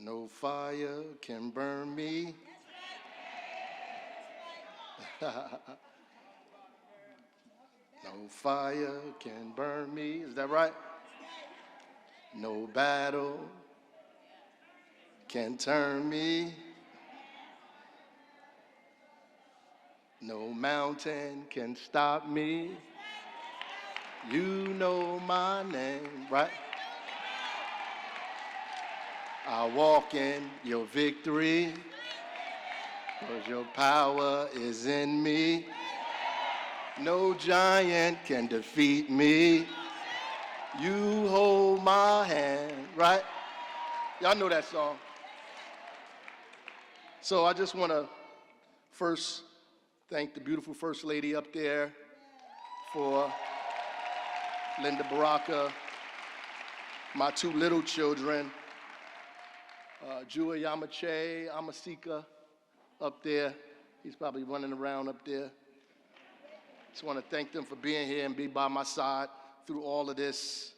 No fire can burn me. No fire can burn me. Is that right? No battle can turn me. No mountain can stop me. You know my name, right? I walk in your victory, 'cause your power is in me. No giant can defeat me. You hold my hand, right? Y'all know that song. So I just want to first thank the beautiful First Lady up there for Linda Baraka, my two little children, Jua Yamache, Amasika up there. He's probably running around up there. Just want to thank them for being here and be by my side through all of this,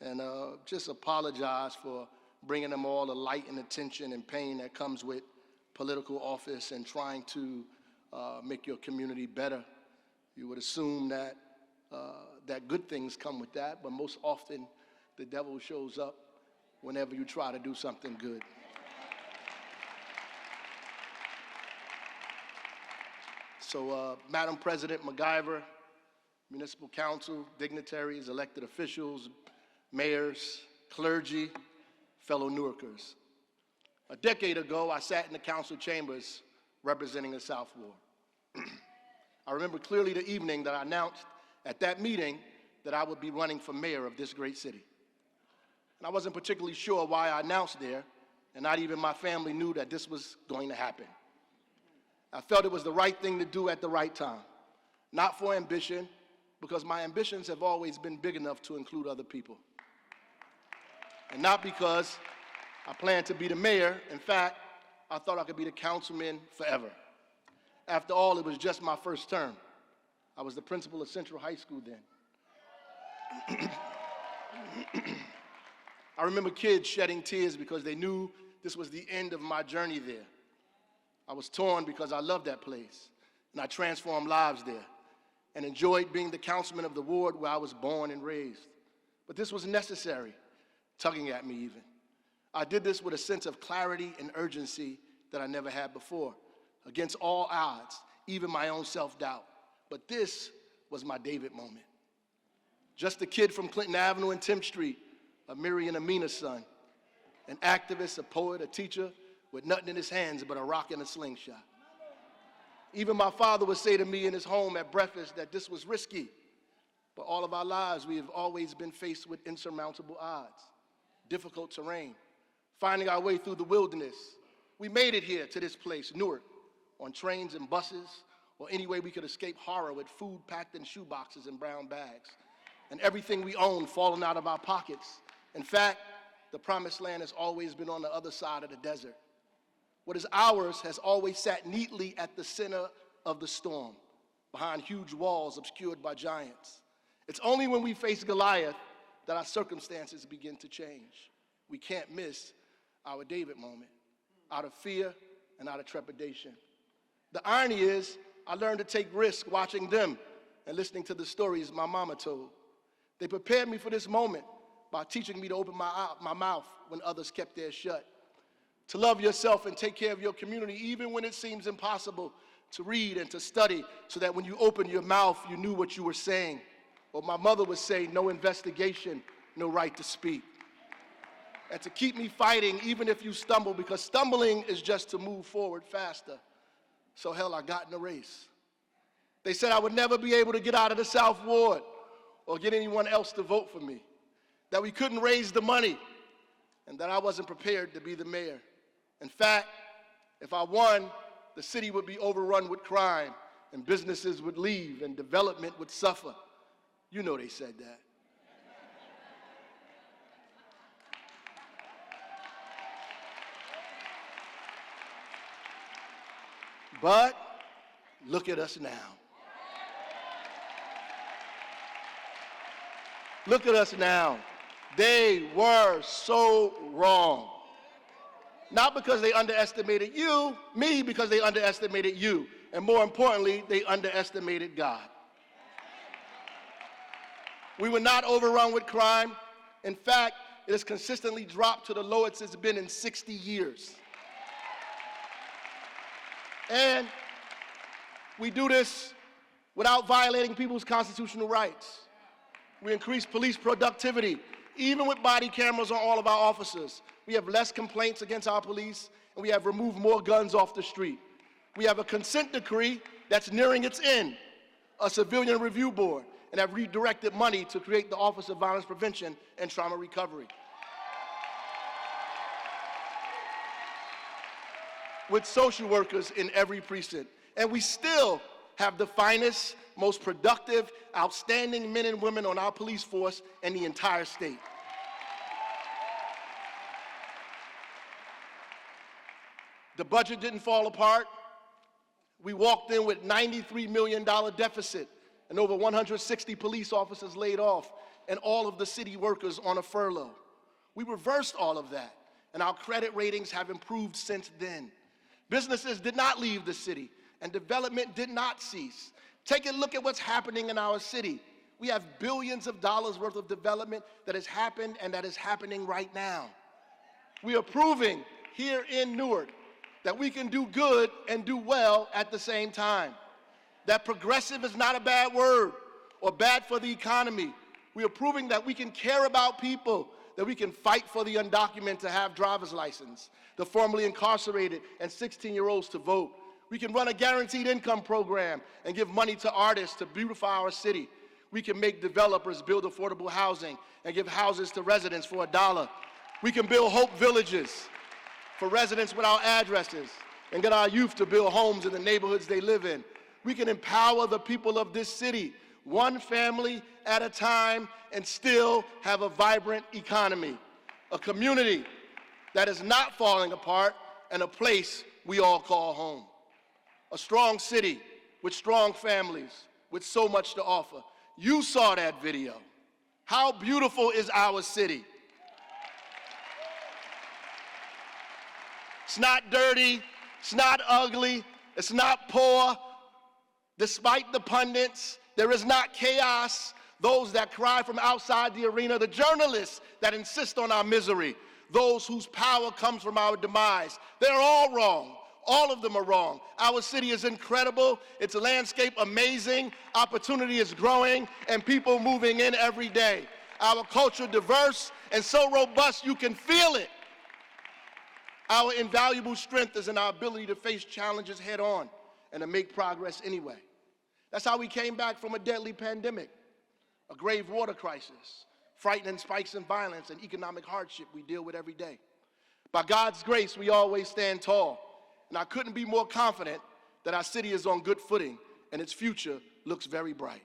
and just apologize for bringing them all the light and attention and pain that comes with political office and trying to make your community better. You would assume that that good things come with that, but most often the devil shows up whenever you try to do something good. So, Madam President MacGyver, Municipal Council, dignitaries, elected officials, mayors, clergy, fellow Newarkers. A decade ago, I sat in the council chambers representing the South Ward. I remember clearly the evening that I announced at that meeting that I would be running for mayor of this great city. And I wasn't particularly sure why I announced there, and not even my family knew that this was going to happen. I felt it was the right thing to do at the right time, not for ambition, because my ambitions have always been big enough to include other people. And not because I planned to be the mayor. In fact, I thought I could be the councilman forever. After all, it was just my first term. I was the principal of Central High School then. I remember kids shedding tears because they knew this was the end of my journey there. I was torn because I loved that place, and I transformed lives there, and enjoyed being the councilman of the ward where I was born and raised. But this was necessary, tugging at me even. I did this with a sense of clarity and urgency that I never had before, against all odds, even my own self-doubt. But this was my David moment. Just a kid from Clinton Avenue and 10th Street, a Miri and Amina's son, an activist, a poet, a teacher, with nothing in his hands but a rock and a slingshot. Even my father would say to me in his home at breakfast that this was risky, but all of our lives we have always been faced with insurmountable odds, difficult terrain, finding our way through the wilderness. We made it here to this place, Newark, on trains and buses, or any way we could escape horror with food packed in shoeboxes and brown bags, and everything we owned falling out of our pockets. In fact, the promised land has always been on the other side of the desert. What is ours has always sat neatly at the center of the storm, behind huge walls obscured by giants. It's only when we face Goliath that our circumstances begin to change. We can't miss our David moment, out of fear and out of trepidation. The irony is, I learned to take risks watching them and listening to the stories my mama told. They prepared me for this moment by teaching me to open my mouth when others kept theirs shut, to love yourself and take care of your community even when it seems impossible, to read and to study so that when you opened your mouth, you knew what you were saying. Or my mother would say, no investigation, no right to speak. And to keep me fighting even if you stumble, because stumbling is just to move forward faster. So hell, I got in the race. They said I would never be able to get out of the South Ward or get anyone else to vote for me, that we couldn't raise the money, and that I wasn't prepared to be the mayor. In fact, if I won, the city would be overrun with crime, and businesses would leave, and development would suffer. You know they said that. But look at us now. Look at us now. They were so wrong. Not because they underestimated me because they underestimated you. And more importantly, they underestimated God. We were not overrun with crime. In fact, it has consistently dropped to the lowest it's been in 60 years. And we do this without violating people's constitutional rights. We increase police productivity, even with body cameras on all of our officers. We have less complaints against our police, and we have removed more guns off the street. We have a consent decree that's nearing its end, a civilian review board, and have redirected money to create the Office of Violence Prevention and Trauma Recovery. With social workers in every precinct. And we still have the finest, most productive, outstanding men and women on our police force in the entire state. The budget didn't fall apart. We walked in with $93 million deficit and over 160 police officers laid off and all of the city workers on a furlough. We reversed all of that, and our credit ratings have improved since then. Businesses did not leave the city, and development did not cease. Take a look at what's happening in our city. We have billions of dollars worth of development that has happened and that is happening right now. We are proving here in Newark that we can do good and do well at the same time. That progressive is not a bad word or bad for the economy. We are proving that we can care about people, that we can fight for the undocumented to have driver's license, the formerly incarcerated and 16-year-olds to vote. We can run a guaranteed income program and give money to artists to beautify our city. We can make developers build affordable housing and give houses to residents for $1. We can build hope villages for residents without addresses and get our youth to build homes in the neighborhoods they live in. We can empower the people of this city, one family at a time, and still have a vibrant economy, a community that is not falling apart, and a place we all call home. A strong city with strong families, with so much to offer. You saw that video. How beautiful is our city? It's not dirty, it's not ugly, it's not poor. Despite the pundits, there is not chaos. Those that cry from outside the arena, the journalists that insist on our misery, those whose power comes from our demise, they're all wrong. All of them are wrong. Our city is incredible. Its landscape amazing. Opportunity is growing and people moving in every day. Our culture diverse and so robust you can feel it. Our invaluable strength is in our ability to face challenges head on and to make progress anyway. That's how we came back from a deadly pandemic, a grave water crisis, frightening spikes in violence and economic hardship we deal with every day. By God's grace, we always stand tall, and I couldn't be more confident that our city is on good footing and its future looks very bright.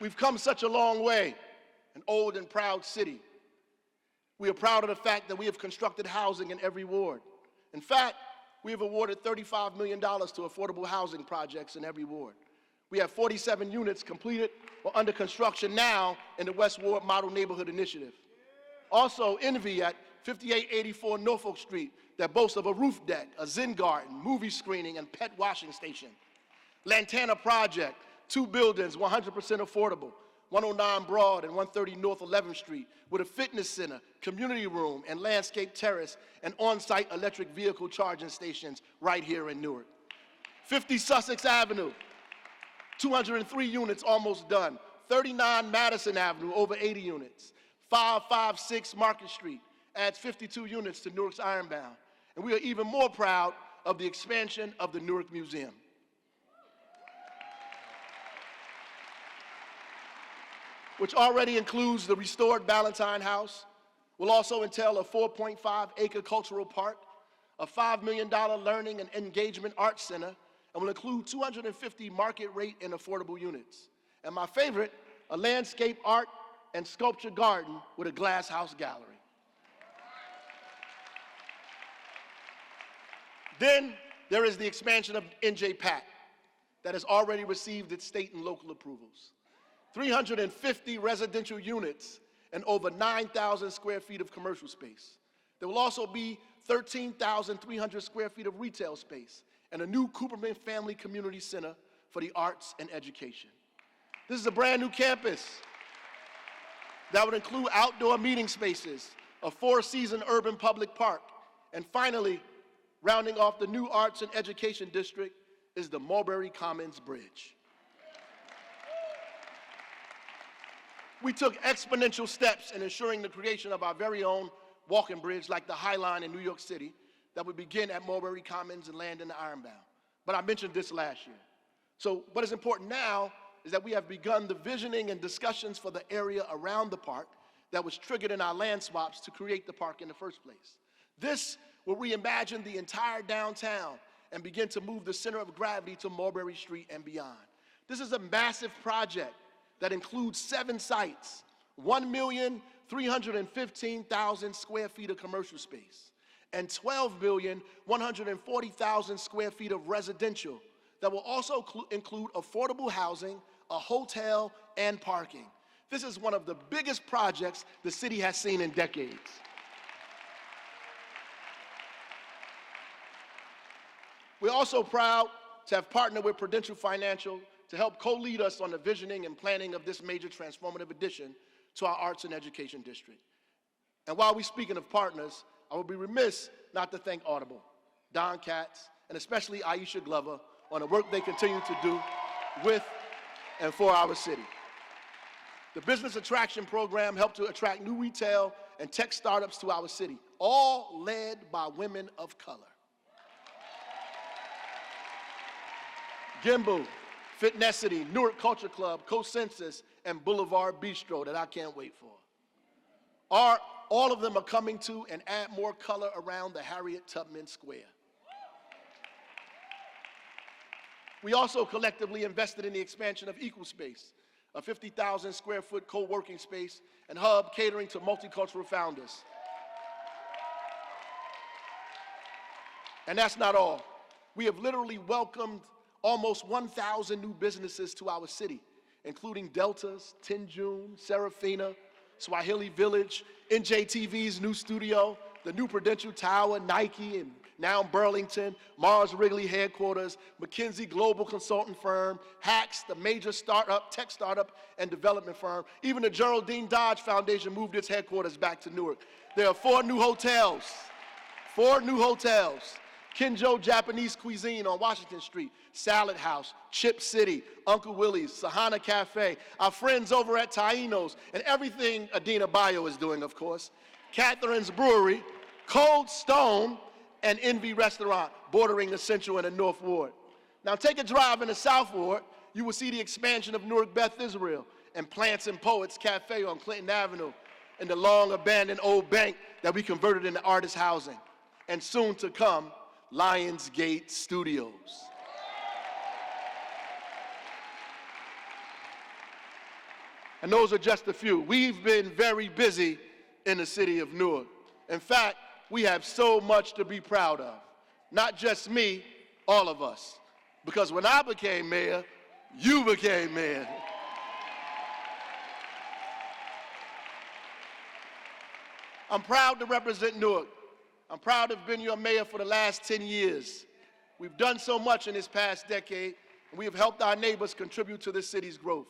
We've come such a long way, an old and proud city. We are proud of the fact that we have constructed housing in every ward. In fact, we have awarded $35 million to affordable housing projects in every ward. We have 47 units completed or under construction now in the West Ward Model Neighborhood Initiative. Also, Envy at 5884 Norfolk Street that boasts of a roof deck, a Zen garden, movie screening, and pet washing station. Lantana Project, 2 buildings, 100% affordable. 109 Broad and 130 North 11th Street with a fitness center, community room, and landscape terrace and on-site electric vehicle charging stations right here in Newark. 50 Sussex Avenue, 203 units almost done. 39 Madison Avenue, over 80 units. 556 Market Street adds 52 units to Newark's Ironbound. And we are even more proud of the expansion of the Newark Museum. Which already includes the restored Ballantyne House, will also entail a 4.5-acre cultural park, a $5 million learning and engagement arts center, and will include 250 market rate and affordable units. And my favorite, a landscape art and sculpture garden with a glass house gallery. Then there is the expansion of NJ Pack that has already received its state and local approvals. 350 residential units, and over 9,000 square feet of commercial space. There will also be 13,300 square feet of retail space and a new Cooperman Family Community Center for the arts and education. This is a brand new campus that would include outdoor meeting spaces, a four-season urban public park, and finally, rounding off the new arts and education district is the Mulberry Commons Bridge. We took exponential steps in ensuring the creation of our very own walking bridge like the High Line in New York City that would begin at Mulberry Commons and land in the Ironbound. But I mentioned this last year. So what is important now is that we have begun the visioning and discussions for the area around the park that was triggered in our land swaps to create the park in the first place. This will reimagine the entire downtown and begin to move the center of gravity to Mulberry Street and beyond. This is a massive project that includes 7 sites, 1,315,000 square feet of commercial space, and 12,140,000 square feet of residential that will also include affordable housing, a hotel, and parking. This is one of the biggest projects the city has seen in decades. We're also proud to have partnered with Prudential Financial to help co-lead us on the visioning and planning of this major transformative addition to our arts and education district. And while we're speaking of partners, I would be remiss not to thank Audible, Don Katz, and especially Aisha Glover on the work they continue to do with and for our city. The Business Attraction Program helped to attract new retail and tech startups to our city, all led by women of color. Gimbal, Fitnessity, Newark Culture Club, Co-Census, and Boulevard Bistro that I can't wait for. All of them are coming to and add more color around the Harriet Tubman Square. We also collectively invested in the expansion of EqualSpace, a 50,000 square foot co-working space and hub catering to multicultural founders. And that's not all. We have literally welcomed almost 1,000 new businesses to our city, including Delta's, Tinjun, Serafina, Swahili Village, NJTV's new studio, the new Prudential Tower, Nike, and now Burlington, Mars Wrigley headquarters, McKinsey Global Consultant Firm, Hacks, the major tech startup and development firm. Even the Geraldine Dodge Foundation moved its headquarters back to Newark. There are 4 new hotels. Kinjo Japanese Cuisine on Washington Street, Salad House, Chip City, Uncle Willie's, Sahana Cafe, our friends over at Taino's, and everything Adina Bayo is doing, of course, Catherine's Brewery, Cold Stone, and Envy Restaurant, bordering the Central and the North Ward. Now take a drive in the South Ward, you will see the expansion of Newark Beth Israel and Plants and Poets Cafe on Clinton Avenue, and the long-abandoned old bank that we converted into artist housing, and soon to come, Lionsgate Studios. And those are just a few. We've been very busy in the city of Newark. In fact, we have so much to be proud of. Not just me, all of us. Because when I became mayor, you became mayor. I'm proud to represent Newark. I'm proud to have been your mayor for the last 10 years. We've done so much in this past decade, and we have helped our neighbors contribute to this city's growth.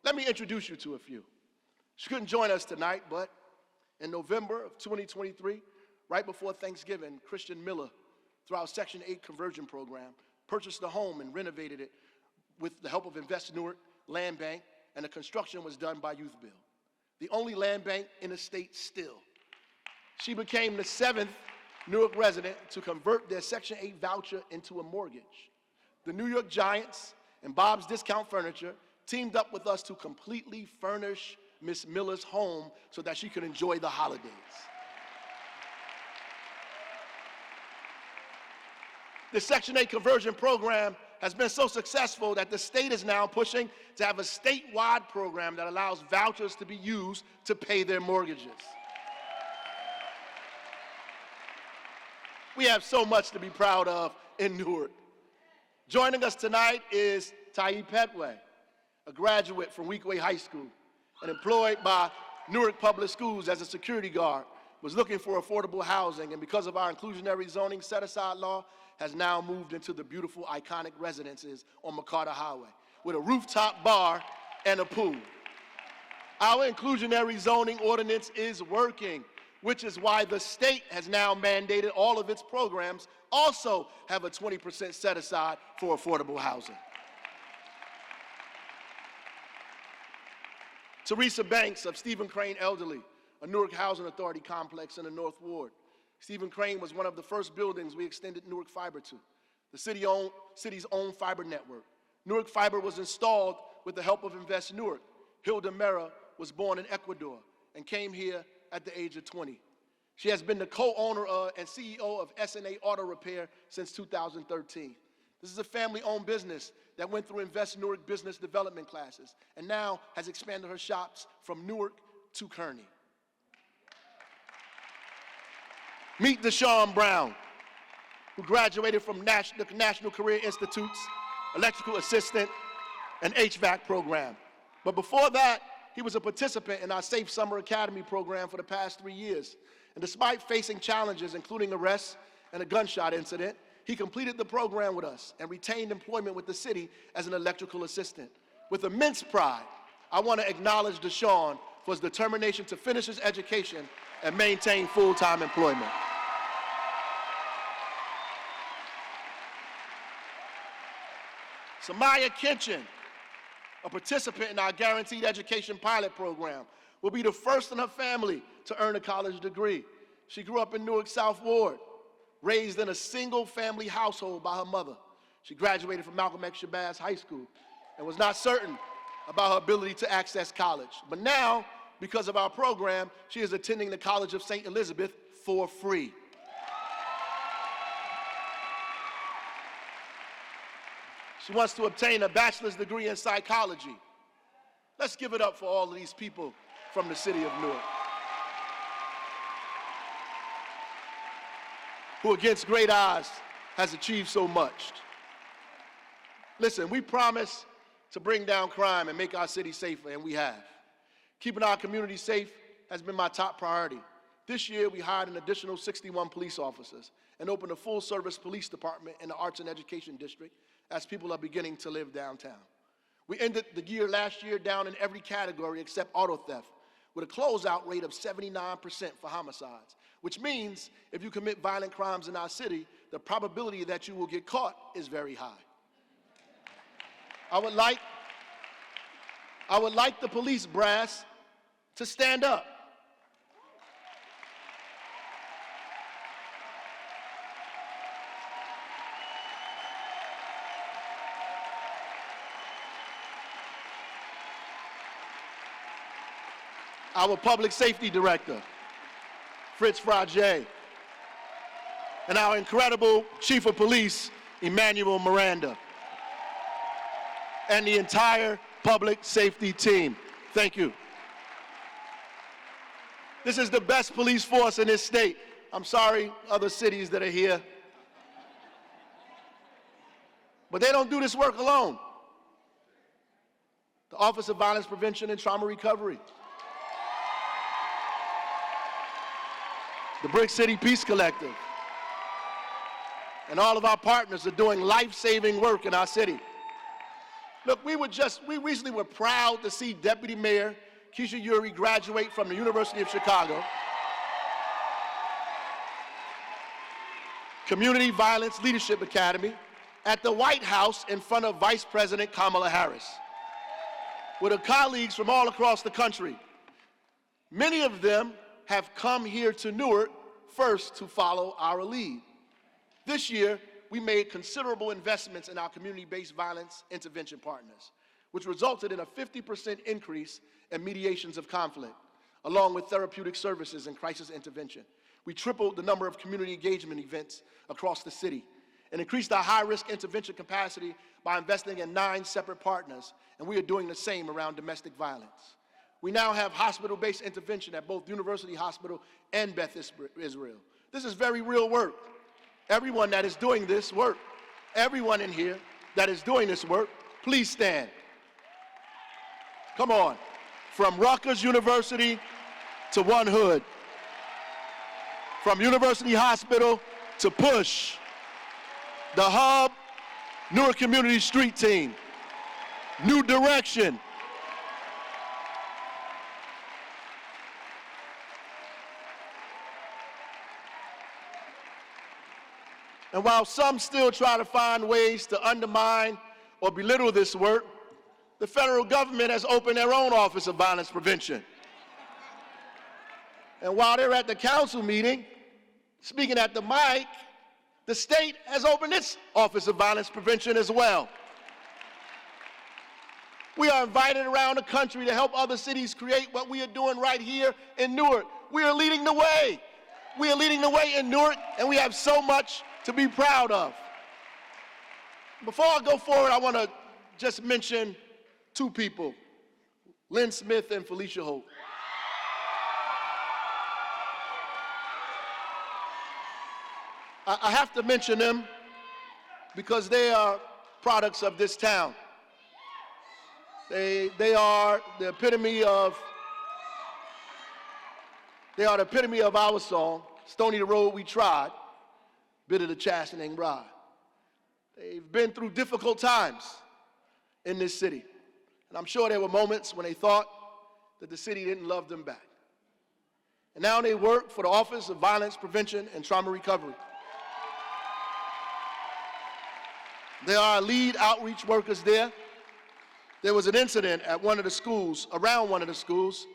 Let me introduce you to a few. She couldn't join us tonight, but in November of 2023, right before Thanksgiving, Christian Miller, through our Section 8 conversion program, purchased a home and renovated it with the help of Invest Newark Land Bank, and the construction was done by Youth Bill, the only land bank in the state still. She became the 7th Newark resident to convert their Section 8 voucher into a mortgage. The New York Giants and Bob's Discount Furniture teamed up with us to completely furnish Miss Miller's home so that she could enjoy the holidays. The Section 8 conversion program has been so successful that the state is now pushing to have a statewide program that allows vouchers to be used to pay their mortgages. We have so much to be proud of in Newark. Joining us tonight is Taib Petway, a graduate from Weequahic High School and employed by Newark Public Schools as a security guard, was looking for affordable housing, and because of our inclusionary zoning set-aside law, has now moved into the beautiful, iconic residences on McCarter Highway with a rooftop bar and a pool. Our inclusionary zoning ordinance is working, which is why the state has now mandated all of its programs also have a 20% set aside for affordable housing. Teresa Banks of Stephen Crane Elderly, a Newark Housing Authority complex in the North Ward. Stephen Crane was one of the first buildings we extended Newark Fiber to, the city's own fiber network. Newark Fiber was installed with the help of Invest Newark. Hilda Mera was born in Ecuador and came here at the age of 20. She has been the co-owner and CEO of S&A Auto Repair since 2013. This is a family-owned business that went through Invest Newark business development classes and now has expanded her shops from Newark to Kearney. Meet Deshaun Brown, who graduated from the National Career Institute's electrical assistant and HVAC program. But before that, he was a participant in our Safe Summer Academy program for the past 3 years. And despite facing challenges, including arrests and a gunshot incident, he completed the program with us and retained employment with the city as an electrical assistant. With immense pride, I want to acknowledge Deshaun for his determination to finish his education and maintain full-time employment. Samaya Kinchin, a participant in our Guaranteed Education Pilot Program, will be the first in her family to earn a college degree. She grew up in Newark South Ward, raised in a single-family household by her mother. She graduated from Malcolm X Shabazz High School and was not certain about her ability to access college. But now, because of our program, she is attending the College of St. Elizabeth for free. She wants to obtain a bachelor's degree in psychology. Let's give it up for all of these people from the city of Newark, who against great odds has achieved so much. Listen, we promised to bring down crime and make our city safer, and we have. Keeping our community safe has been my top priority. This year, we hired an additional 61 police officers and opened a full-service police department in the Arts and Education District as people are beginning to live downtown. We ended the year last year down in every category except auto theft, with a closeout rate of 79% for homicides, which means if you commit violent crimes in our city, the probability that you will get caught is very high. I would like the police brass to stand up. Our public safety director, Ras J, and our incredible chief of police, Emmanuel Miranda, and the entire public safety team. Thank you. This is the best police force in this state. I'm sorry, other cities that are here. But they don't do this work alone. The Office of Violence Prevention and Trauma Recovery, the Brick City Peace Collective, and all of our partners are doing life-saving work in our city. Look, we recently were proud to see Deputy Mayor Keisha Uri graduate from the University of Chicago, Community Violence Leadership Academy, at the White House in front of Vice President Kamala Harris, with her colleagues from all across the country. Many of them have come here to Newark first to follow our lead. This year, we made considerable investments in our community-based violence intervention partners, which resulted in a 50% increase in mediations of conflict, along with therapeutic services and crisis intervention. We tripled the number of community engagement events across the city and increased our high-risk intervention capacity by investing in 9 separate partners, and we are doing the same around domestic violence. We now have hospital-based intervention at both University Hospital and Beth Israel. This is very real work. Everyone that is doing this work, everyone in here that is doing this work, please stand. Come on. From Rutgers University to One Hood. From University Hospital to Push. The Hub, Newark Community Street Team. New Direction. And while some still try to find ways to undermine or belittle this work, the federal government has opened their own Office of Violence Prevention. And while they're at the council meeting, speaking at the mic, the state has opened its Office of Violence Prevention as well. We are invited around the country to help other cities create what we are doing right here in Newark. We are leading the way. We are leading the way in Newark, and we have so much to be proud of. Before I go forward, I want to just mention two people, Lynn Smith and Felicia Hope. I have to mention them because they are products of this town. They are the epitome of our song, Stony the Road We Trod, Bitter the Chastening Rod. They've been through difficult times in this city. And I'm sure there were moments when they thought that the city didn't love them back. And now they work for the Office of Violence Prevention and Trauma Recovery. They are lead outreach workers there. There was an incident at one of the schools, around one of the schools.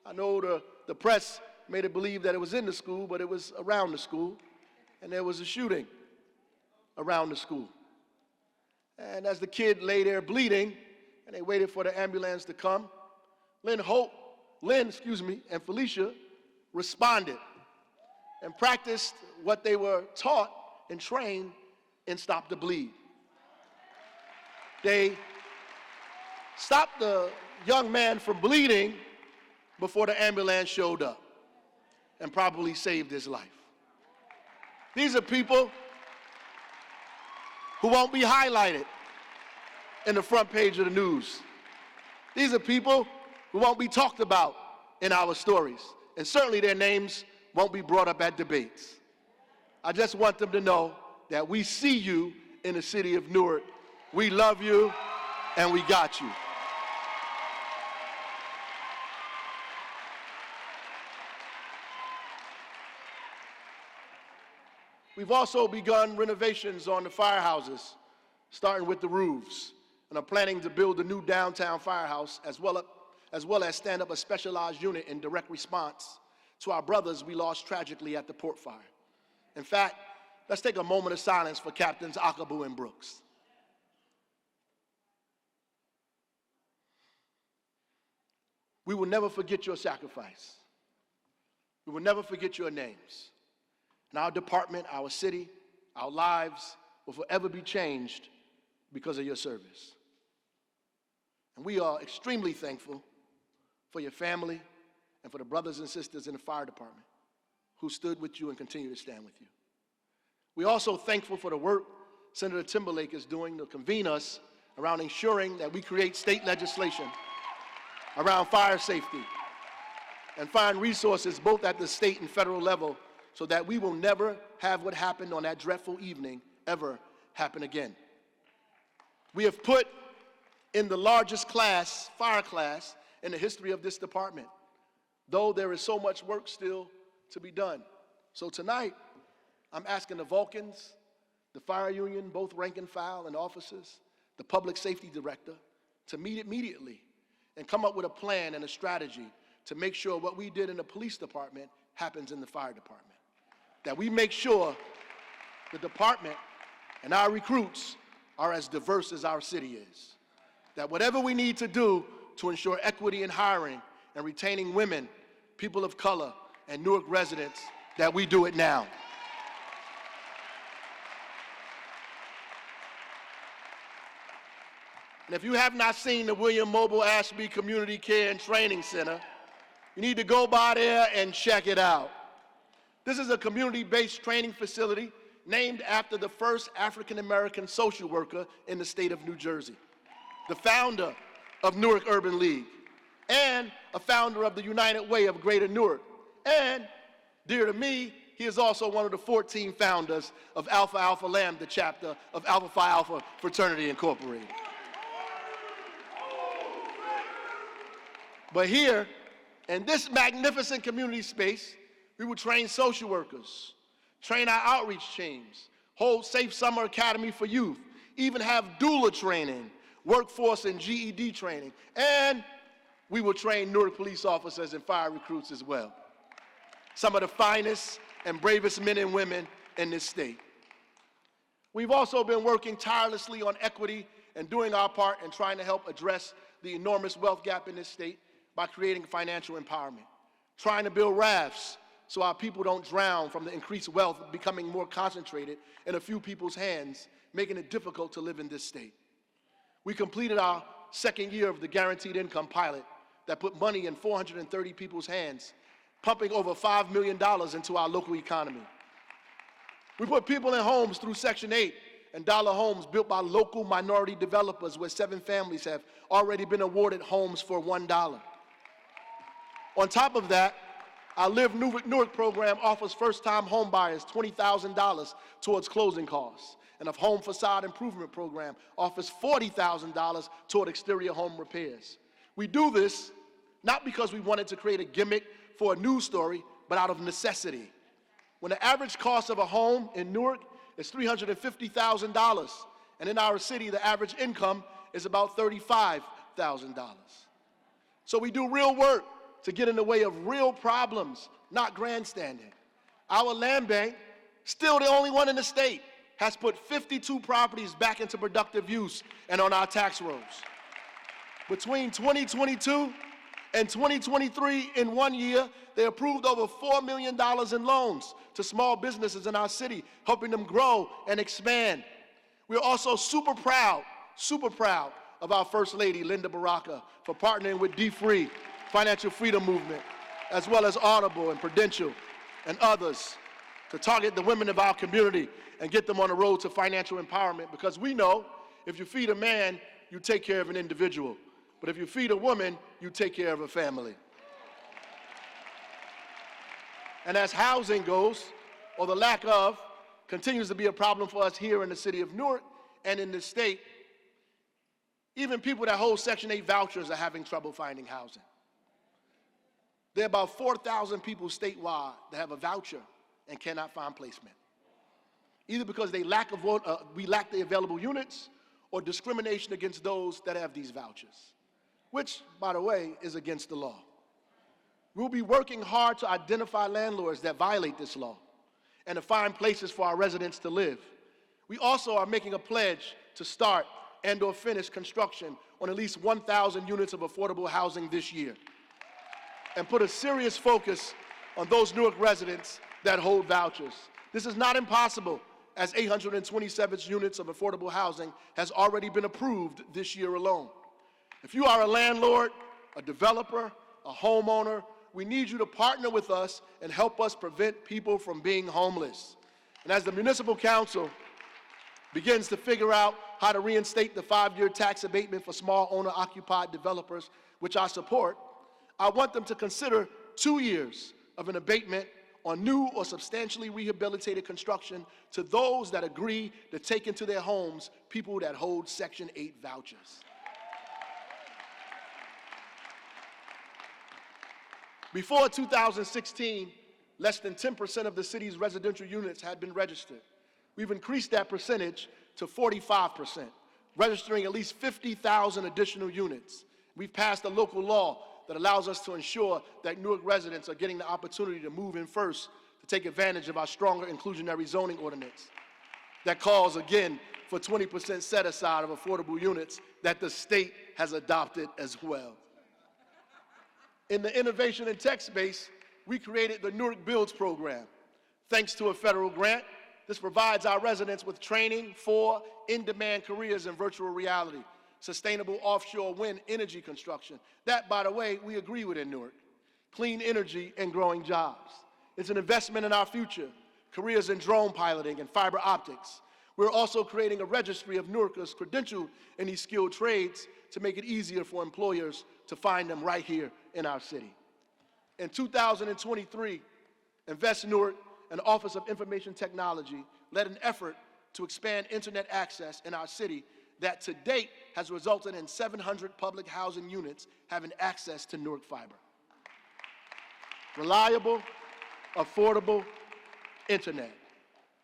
I know the press made it believe that it was in the school, but it was around the school. And there was a shooting around the school. And as the kid lay there bleeding, and they waited for the ambulance to come, Lynn and Felicia responded and practiced what they were taught and trained in Stop the Bleed. They stopped the young man from bleeding before the ambulance showed up and probably saved his life. These are people who won't be highlighted in the front page of the news. These are people who won't be talked about in our stories. And certainly their names won't be brought up at debates. I just want them to know that we see you in the city of Newark. We love you, and we got you. We've also begun renovations on the firehouses, starting with the roofs, and are planning to build a new downtown firehouse as well as stand up a specialized unit in direct response to our brothers we lost tragically at the Port Fire. In fact, let's take a moment of silence for Captains Akabu and Brooks. We will never forget your sacrifice. We will never forget your names. And our department, our city, our lives will forever be changed because of your service. And we are extremely thankful for your family and for the brothers and sisters in the fire department who stood with you and continue to stand with you. We're also thankful for the work Senator Timberlake is doing to convene us around ensuring that we create state legislation around fire safety and find resources both at the state and federal level so that we will never have what happened on that dreadful evening ever happen again. We have put in the largest class, fire class, in the history of this department, though there is so much work still to be done. So tonight, I'm asking the Vulcans, the fire union, both rank and file and officers, the public safety director, to meet immediately and come up with a plan and a strategy to make sure what we did in the police department happens in the fire department. That we make sure the department and our recruits are as diverse as our city is. That whatever we need to do to ensure equity in hiring and retaining women, people of color, and Newark residents, that we do it now. And if you have not seen the William Mobile Ashby Community Care and Training Center, you need to go by there and check it out. This is a community-based training facility named after the first African-American social worker in the state of New Jersey, the founder of Newark Urban League, and a founder of the United Way of Greater Newark. And, dear to me, he is also one of the 14 founders of Alpha Alpha Lambda chapter of Alpha Phi Alpha Fraternity Incorporated. But here, in this magnificent community space, we will train social workers, train our outreach teams, hold Safe Summer Academy for youth, even have doula training, workforce and GED training, and we will train Newark police officers and fire recruits as well. Some of the finest and bravest men and women in this state. We've also been working tirelessly on equity and doing our part in trying to help address the enormous wealth gap in this state by creating financial empowerment, trying to build rafts so our people don't drown from the increased wealth becoming more concentrated in a few people's hands, making it difficult to live in this state. We completed our second year of the Guaranteed Income Pilot that put money in 430 people's hands, pumping over $5 million into our local economy. We put people in homes through Section 8 and dollar homes built by local minority developers, where 7 families have already been awarded homes for $1. On top of that, our Live Newark program offers first-time home buyers $20,000 towards closing costs, and a home facade improvement program offers $40,000 toward exterior home repairs. We do this not because we wanted to create a gimmick for a news story, but out of necessity. When the average cost of a home in Newark is $350,000, and in our city, the average income is about $35,000. So we do real work to get in the way of real problems, not grandstanding. Our land bank, still the only one in the state, has put 52 properties back into productive use and on our tax rolls. Between 2022 and 2023, in 1 year, they approved over $4 million in loans to small businesses in our city, helping them grow and expand. We're also super proud of our First Lady, Linda Baraka, for partnering with D-Free, Financial Freedom Movement, as well as Audible and Prudential and others to target the women of our community and get them on the road to financial empowerment, because we know if you feed a man, you take care of an individual. But if you feed a woman, you take care of a family. And as housing goes, or the lack of, continues to be a problem for us here in the city of Newark and in the state, even people that hold Section 8 vouchers are having trouble finding housing. There are about 4,000 people statewide that have a voucher and cannot find placement, either because we lack the available units, or discrimination against those that have these vouchers, which, by the way, is against the law. We'll be working hard to identify landlords that violate this law and to find places for our residents to live. We also are making a pledge to start and/or finish construction on at least 1,000 units of affordable housing this year, and put a serious focus on those Newark residents that hold vouchers. This is not impossible, as 827 units of affordable housing has already been approved this year alone. If you are a landlord, a developer, a homeowner, we need you to partner with us and help us prevent people from being homeless. And as the Municipal Council begins to figure out how to reinstate the 5-year tax abatement for small owner-occupied developers, which I support, I want them to consider 2 years of an abatement on new or substantially rehabilitated construction to those that agree to take into their homes people that hold Section 8 vouchers. Before 2016, less than 10% of the city's residential units had been registered. We've increased that percentage to 45%, registering at least 50,000 additional units. We've passed a local law that allows us to ensure that Newark residents are getting the opportunity to move in first to take advantage of our stronger inclusionary zoning ordinance that calls, again, for 20% set aside of affordable units that the state has adopted as well. In the innovation and tech space, we created the Newark Builds program. Thanks to a federal grant, this provides our residents with training for in-demand careers in virtual reality, sustainable offshore wind energy construction. That, by the way, we agree with in Newark. Clean energy and growing jobs. It's an investment in our future. Careers in drone piloting and fiber optics. We're also creating a registry of Newarkers credentialed in these skilled trades to make it easier for employers to find them right here in our city. In 2023, Invest Newark and the Office of Information Technology led an effort to expand internet access in our city that to date has resulted in 700 public housing units having access to Newark fiber. Reliable, affordable internet.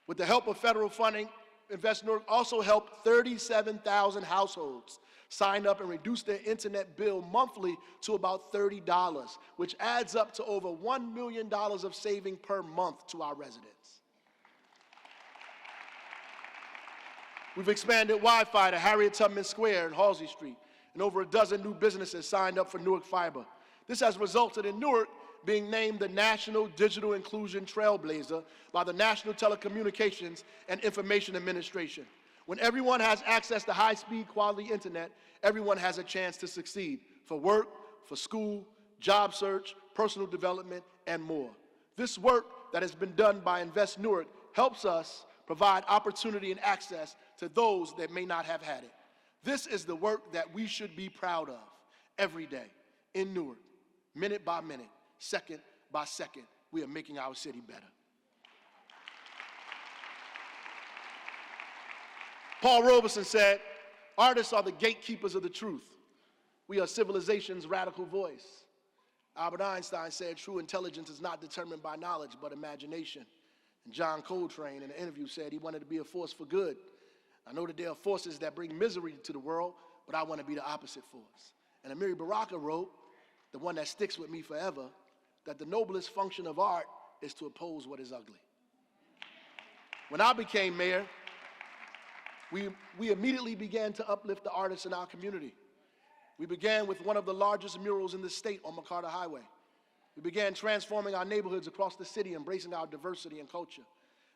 With the help of federal funding, Invest Newark also helped 37,000 households sign up and reduce their internet bill monthly to about $30, which adds up to over $1 million of saving per month to our residents. We've expanded Wi-Fi to Harriet Tubman Square and Halsey Street, and over a dozen new businesses signed up for Newark Fiber. This has resulted in Newark being named the National Digital Inclusion Trailblazer by the National Telecommunications and Information Administration. When everyone has access to high-speed, quality internet, everyone has a chance to succeed for work, for school, job search, personal development, and more. This work that has been done by Invest Newark helps us provide opportunity and access to those that may not have had it. This is the work that we should be proud of every day in Newark, minute by minute, second by second. We are making our city better. Paul Robeson said, "Artists are the gatekeepers of the truth. We are civilization's radical voice." Albert Einstein said, "True intelligence is not determined by knowledge, but imagination." And John Coltrane in an interview said he wanted to be a force for good. I know that there are forces that bring misery to the world, but I want to be the opposite force. And Amiri Baraka wrote, the one that sticks with me forever, that the noblest function of art is to oppose what is ugly. When I became mayor, we immediately began to uplift the artists in our community. We began with one of the largest murals in the state on McCarter Highway. We began transforming our neighborhoods across the city, embracing our diversity and culture.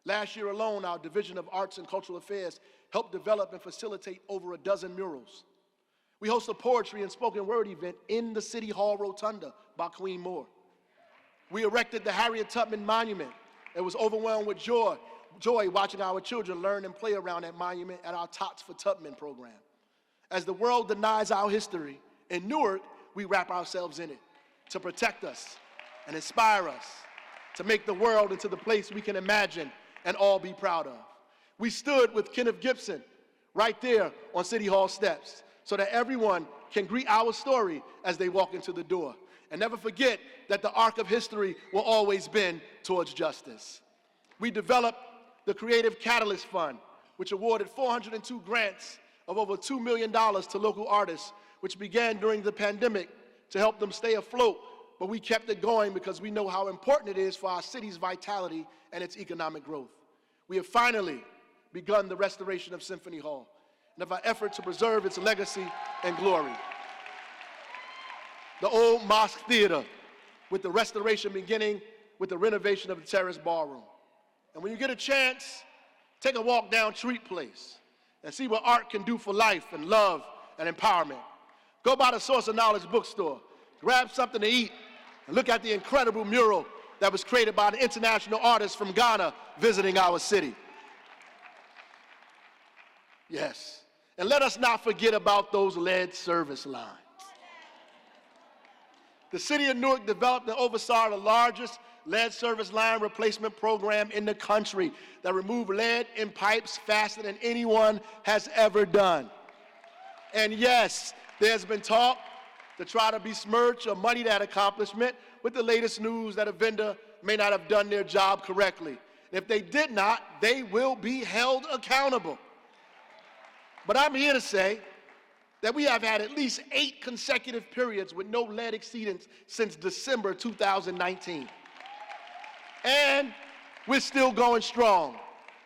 Last year alone, our Division of Arts and Cultural Affairs helped develop and facilitate over a dozen murals. We host a poetry and spoken word event in the City Hall Rotunda by Queen Moore. We erected the Harriet Tubman Monument. It was overwhelmed with joy watching our children learn and play around that monument at our Tots for Tubman program. As the world denies our history, in Newark, we wrap ourselves in it to protect us and inspire us to make the world into the place we can imagine and all be proud of. We stood with Kenneth Gibson right there on City Hall steps so that everyone can greet our story as they walk into the door. And never forget that the arc of history will always bend towards justice. We developed the Creative Catalyst Fund, which awarded 402 grants of over $2 million to local artists, which began during the pandemic to help them stay afloat. But we kept it going because we know how important it is for our city's vitality and its economic growth. We have finally begun the restoration of Symphony Hall and of our effort to preserve its legacy and glory. The old Mosque Theater, with the restoration beginning with the renovation of the Terrace Ballroom. And when you get a chance, take a walk down Treat Place and see what art can do for life and love and empowerment. Go by the Source of Knowledge bookstore, grab something to eat, and look at the incredible mural that was created by an international artist from Ghana visiting our city. Yes, and let us not forget about those lead service lines. The city of Newark developed and oversaw the largest lead service line replacement program in the country that removed lead in pipes faster than anyone has ever done. And yes, there's been talk to try to besmirch or muddy that accomplishment with the latest news that a vendor may not have done their job correctly. And if they did not, they will be held accountable. But I'm here to say that we have had at least 8 consecutive periods with no lead exceedance since December 2019. And we're still going strong.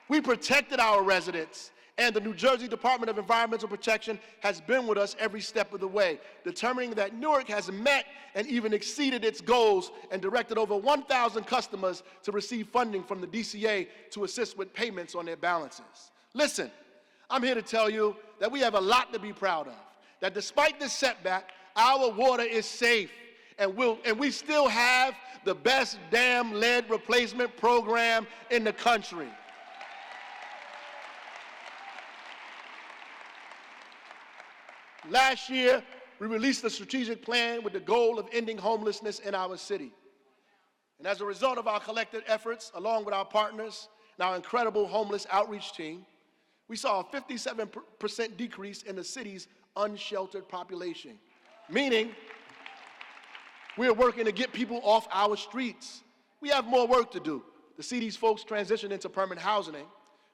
We protected our residents, and the New Jersey Department of Environmental Protection has been with us every step of the way, determining that Newark has met and even exceeded its goals and directed over 1,000 customers to receive funding from the DCA to assist with payments on their balances. Listen, I'm here to tell you that we have a lot to be proud of, that despite this setback, our water is safe, and we still have the best damn lead replacement program in the country. Last year, we released a strategic plan with the goal of ending homelessness in our city. And as a result of our collective efforts, along with our partners and our incredible homeless outreach team, we saw a 57% decrease in the city's unsheltered population, meaning we are working to get people off our streets. We have more work to do to see these folks transition into permanent housing,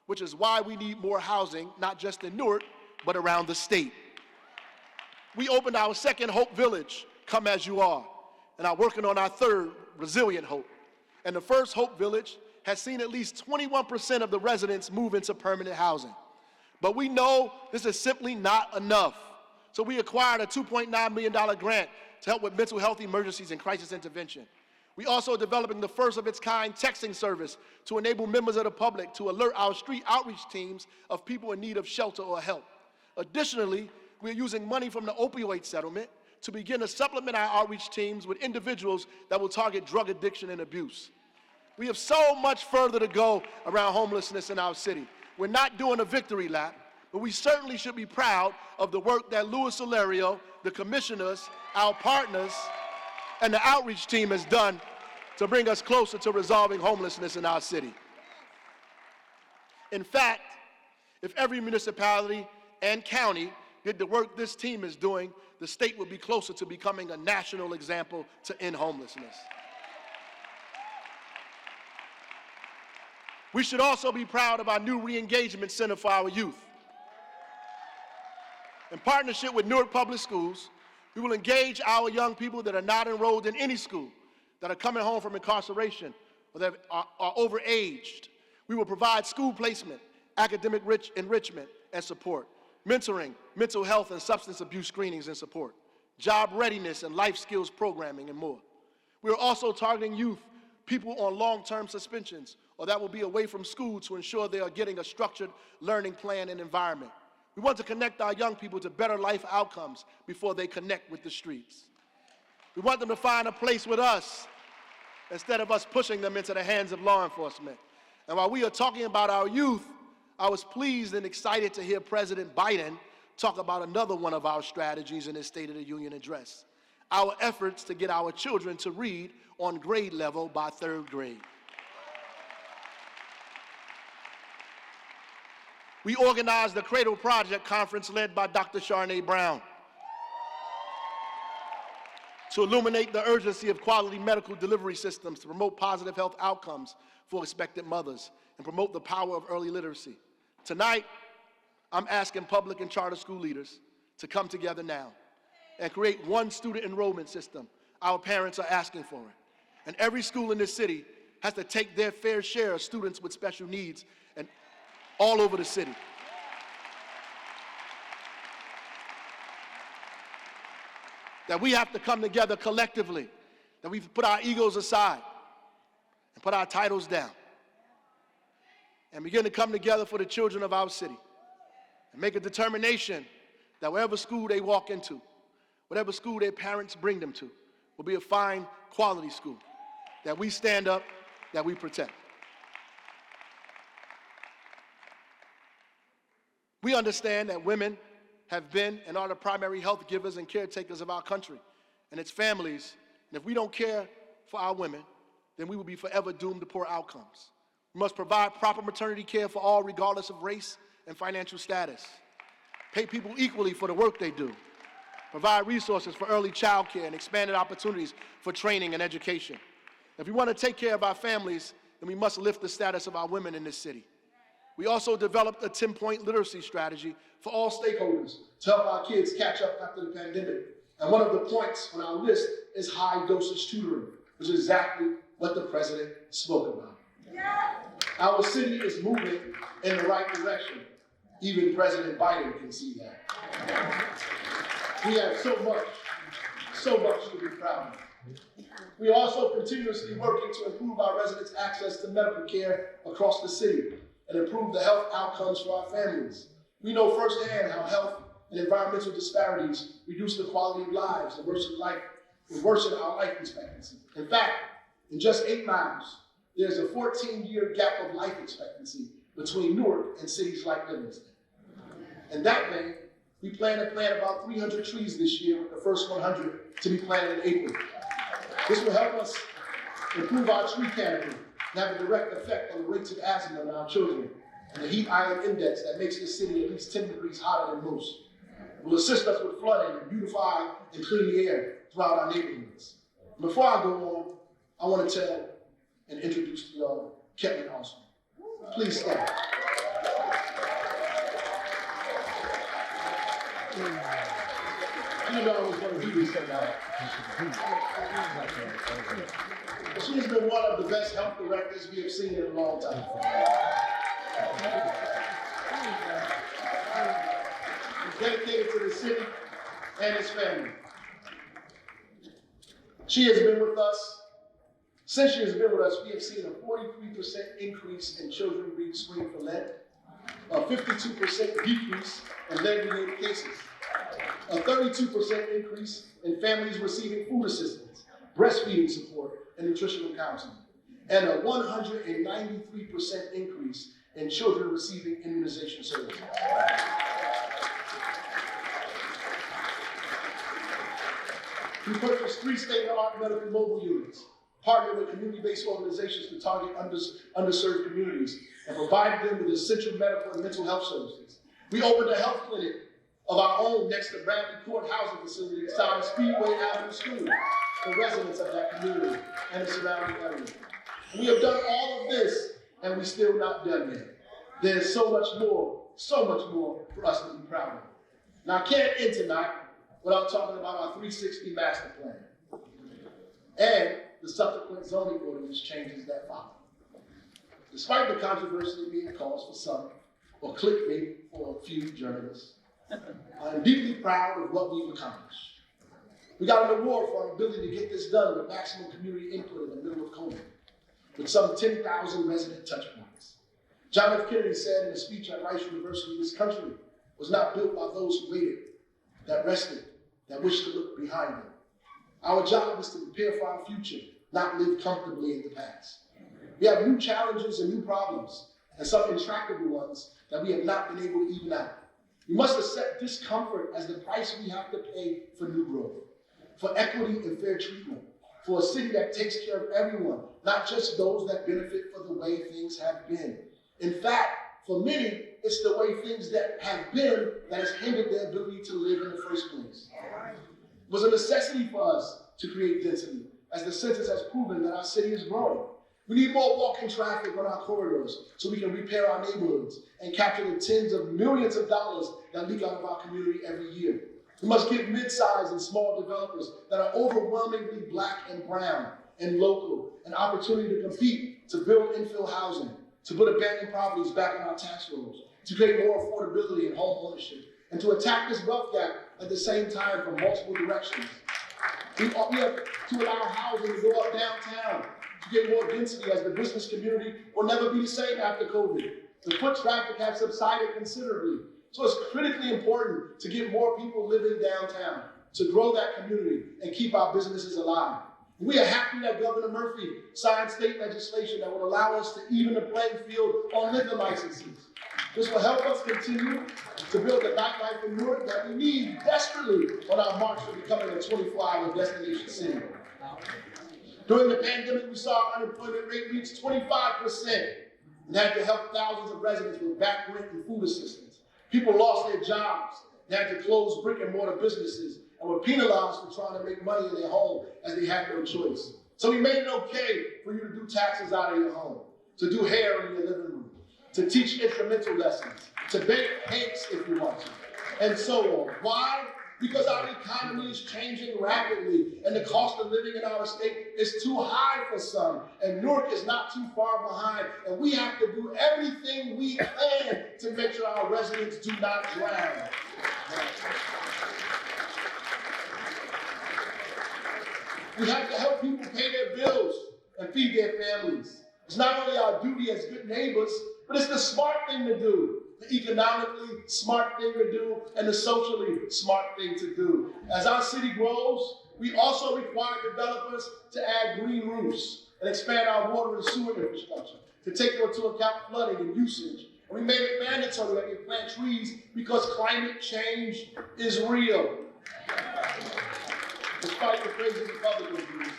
which is why we need more housing, not just in Newark, but around the state. We opened our second Hope Village, Come As You Are, and are working on our third, Resilient Hope. And the first Hope Village has seen at least 21% of the residents move into permanent housing. But we know this is simply not enough. So we acquired a $2.9 million grant to help with mental health emergencies and crisis intervention. We also are developing the first of its kind texting service to enable members of the public to alert our street outreach teams of people in need of shelter or help. Additionally, we are using money from the opioid settlement to begin to supplement our outreach teams with individuals that will target drug addiction and abuse. We have so much further to go around homelessness in our city. We're not doing a victory lap, but we certainly should be proud of the work that Louis Solario, the commissioners, our partners, and the outreach team has done to bring us closer to resolving homelessness in our city. In fact, if every municipality and county did the work this team is doing, the state would be closer to becoming a national example to end homelessness. We should also be proud of our new re-engagement center for our youth. In partnership with Newark Public Schools, we will engage our young people that are not enrolled in any school, that are coming home from incarceration, or that are overaged. We will provide school placement, academic enrichment and support, mentoring, mental health and substance abuse screenings and support, job readiness and life skills programming, and more. We are also targeting youth, people on long-term suspensions, or that will be away from school to ensure they are getting a structured learning plan and environment. We want to connect our young people to better life outcomes before they connect with the streets. We want them to find a place with us instead of us pushing them into the hands of law enforcement. And while we are talking about our youth, I was pleased and excited to hear President Biden talk about another one of our strategies in his State of the Union address, our efforts to get our children to read on grade level by 3rd grade. We organized the Cradle Project Conference led by Dr. Charnae Brown to illuminate the urgency of quality medical delivery systems to promote positive health outcomes for expectant mothers and promote the power of early literacy. Tonight, I'm asking public and charter school leaders to come together now and create one student enrollment system. Our parents are asking for it. And every school in this city has to take their fair share of students with special needs and all over the city. That we have to come together collectively, that we put our egos aside and put our titles down and begin to come together for the children of our city and make a determination that whatever school they walk into, whatever school their parents bring them to, will be a fine quality school, that we stand up, that we protect. We understand that women have been and are the primary health givers and caretakers of our country and its families. And if we don't care for our women, then we will be forever doomed to poor outcomes. We must provide proper maternity care for all, regardless of race and financial status. Pay people equally for the work they do. Provide resources for early child care and expanded opportunities for training and education. If we want to take care of our families, then we must lift the status of our women in this city. We also developed a 10-point literacy strategy for all stakeholders to help our kids catch up after the pandemic. And one of the points on our list is high-dosage tutoring, which is exactly what the president spoke about. Yeah. Our city is moving in the right direction. Even President Biden can see that. We have so much to be proud of. We are also continuously working to improve our residents' access to medical care across the city and improve the health outcomes for our families. We know firsthand how health and environmental disparities reduce the quality of lives and worsen our life expectancy. In fact, in just 8 miles, there's a 14-year gap of life expectancy between Newark and cities like Livingston. In that vein, We plan to plant about 300 trees this year, with the first 100 to be planted in April. This will help us improve our tree canopy and have a direct effect on the rates of asthma in our children and the heat island index that makes this city at least 10 degrees hotter than most. It will assist us with flooding and beautify and clean the air throughout our neighborhoods. Before I go on, I want to tell and introduce to y'all Kevin Austin. Please stand. You know I was going to do this tonight. She has been one of the best health directors we have seen in a long time. She's dedicated to the city and its family. She has been with us. Since she has been with us, we have seen a 43% increase in children being screened for lead, a 52% decrease in lead-related cases, a 32% increase in families receiving food assistance, breastfeeding support, and nutritional counseling, and a 193% increase in children receiving immunization services. We purchased 3 state-of-the-art medical mobile units, partnered with community-based organizations to target underserved communities, and provided them with essential medical and mental health services. We opened a health clinic of our own next to Bradley Court Housing Facility inside Speedway Avenue School for residents of that community and the surrounding area. We have done all of this, and we're still not done yet. There's so much more for us to be proud of. Now, I can't end tonight without talking about our 360 master plan and the subsequent zoning ordinance changes that follow. Despite the controversy being caused for some, or clickbait for a few journalists, I am deeply proud of what we've accomplished. We got an award for our ability to get this done with maximum community input in the middle of COVID, with some 10,000 resident touch points. John F. Kennedy said in a speech at Rice University, this country was not built by those who waited, that rested, that wished to look behind them. Our job is to prepare for our future, not live comfortably in the past. We have new challenges and new problems, and some intractable ones that we have not been able to even out. We must accept discomfort as the price we have to pay for new growth, for equity and fair treatment, for a city that takes care of everyone, not just those that benefit for the way things have been. In fact, for many, it's the way things that have been that has hindered their ability to live in the first place. It was a necessity for us to create density, as the census has proven that our city is growing. We need more walking traffic on our corridors so we can repair our neighborhoods and capture the tens of millions of dollars that leak out of our community every year. We must give mid-sized and small developers that are overwhelmingly Black and brown and local an opportunity to compete, to build infill housing, to put abandoned properties back on our tax rolls, to create more affordability in home ownership, and to attack this wealth gap at the same time from multiple directions. We have to allow housing to go up downtown, to get more density, as the business community will never be the same after COVID. The foot traffic has subsided considerably, so it's critically important to get more people living downtown, to grow that community and keep our businesses alive. We are happy that Governor Murphy signed state legislation that will allow us to even the playing field on liquor licenses. This will help us continue to build the nightlife in Newark that we need desperately on our march to becoming a 24-hour destination city. During the pandemic, we saw our unemployment rate reach 25% and had to help thousands of residents with back rent and food assistance. People lost their jobs and had to close brick and mortar businesses and were penalized for trying to make money in their home as they had no choice. So we made it okay for you to do taxes out of your home, to do hair in your living room, to teach instrumental lessons, to bake cakes if you want to, and so on. Why? Because our economy is changing rapidly, and the cost of living in our state is too high for some, and Newark is not too far behind, and we have to do everything we can to make sure our residents do not drown. We have to help people pay their bills and feed their families. It's not only our duty as good neighbors, but it's the smart thing to do, the economically smart thing to do, and the socially smart thing to do. As our city grows, we also require developers to add green roofs and expand our water and sewer infrastructure to take into account flooding and usage. And We made it mandatory that we plant trees because climate change is real. Despite the crazy Republican views.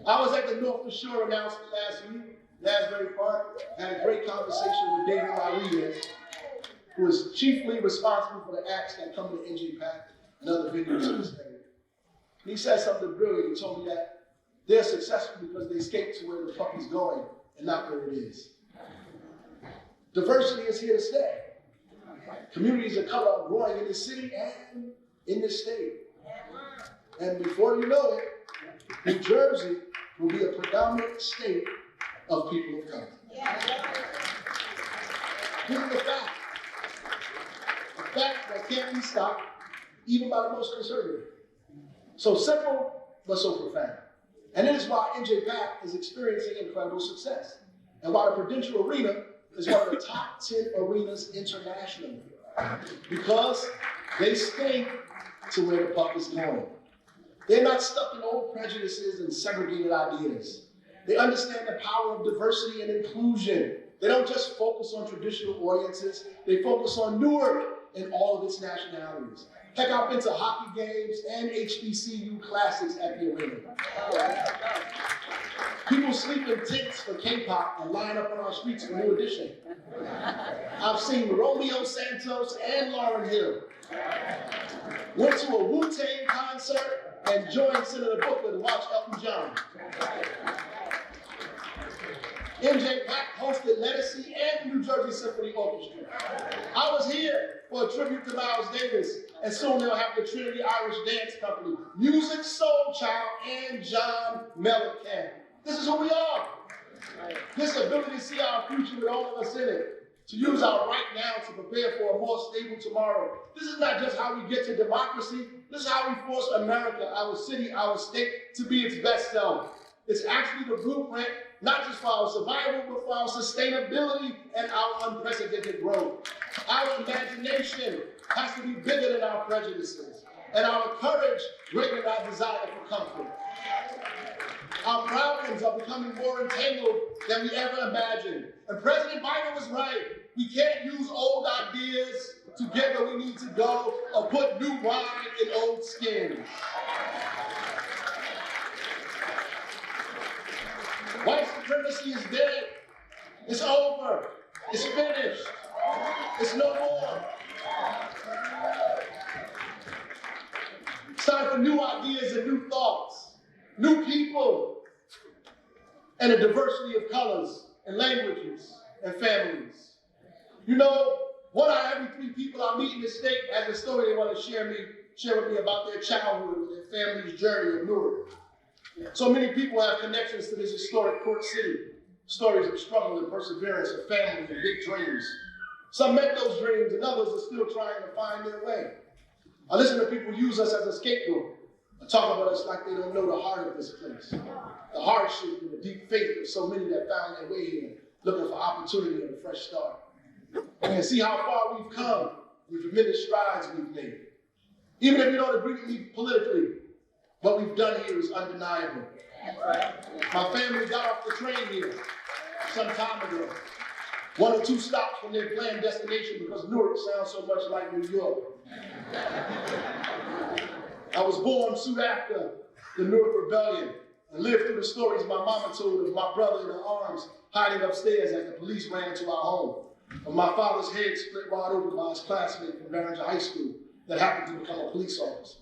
I was at the North Shore announcement last week, Asbury Park, had a great conversation with David Rodriguez, who is chiefly responsible for the acts that come to NJPAC and other venues in the state. He said something brilliant. He told me that they're successful because they escape to where the fuck is going and not where it is. Diversity is here to stay. Communities of color are growing in this city and in this state. And before you know it, New Jersey will be a predominant state of people of color. This is a fact. A fact that can't be stopped, even by the most conservative. So simple, but so profound. And it is why NJPAC is experiencing incredible success. And why the Prudential Arena is one of the top 10 arenas internationally. Because they stay to where the puck is going. They're not stuck in old prejudices and segregated ideas. They understand the power of diversity and inclusion. They don't just focus on traditional audiences, they focus on Newark and all of its nationalities. Heck, I've been to hockey games and HBCU classics at the arena. People sleep in tents for K-pop and line up on our streets for New Edition. I've seen Romeo Santos and Lauryn Hill. Went to a Wu-Tang concert and joined Senator Booker to watch Elton John. NJPAC hosted Legacy and the New Jersey Symphony Orchestra. I was here for a tribute to Miles Davis, and soon they'll have the Trinity Irish Dance Company, Music Soul Child, and John Mellencamp. This is who we are. This ability to see our future with all of us in it, to use our right now to prepare for a more stable tomorrow. This is not just how we get to democracy. This is how we force America, our city, our state, to be its best self. It's actually the blueprint, not just for our survival, but for our sustainability and our unprecedented growth. Our imagination has to be bigger than our prejudices, and our courage greater than our desire for comfort. Our problems are becoming more entangled than we ever imagined. And President Biden was right. We can't use old ideas to get where we need to go or put new wine in old skins. White supremacy is dead. It's over. It's finished. It's no more. It's time for new ideas and new thoughts, new people, and a diversity of colors and languages and families. You know, 1 out of every 3 people I meet in this state has a story they want to share with me about their childhood or their family's journey in Newark. So many people have connections to this historic port city, stories of struggle and perseverance of family and big dreams. Some met those dreams and others are still trying to find their way. I listen to people use us as a scapegoat and talk about us like they don't know the heart of this place, the hardship and the deep faith of so many that found their way here, looking for opportunity and a fresh start. And see how far we've come and the tremendous strides we've made. Even if you don't agree with me politically, what we've done here is undeniable. My family got off the train here some time ago. 1 or 2 stops from their planned destination because Newark sounds so much like New York. I was born soon after the Newark Rebellion and lived through the stories my mama told of my brother in her arms hiding upstairs as the police ran into our home, of my father's head split wide open by his classmate from Baraka High School that happened to become a police officer.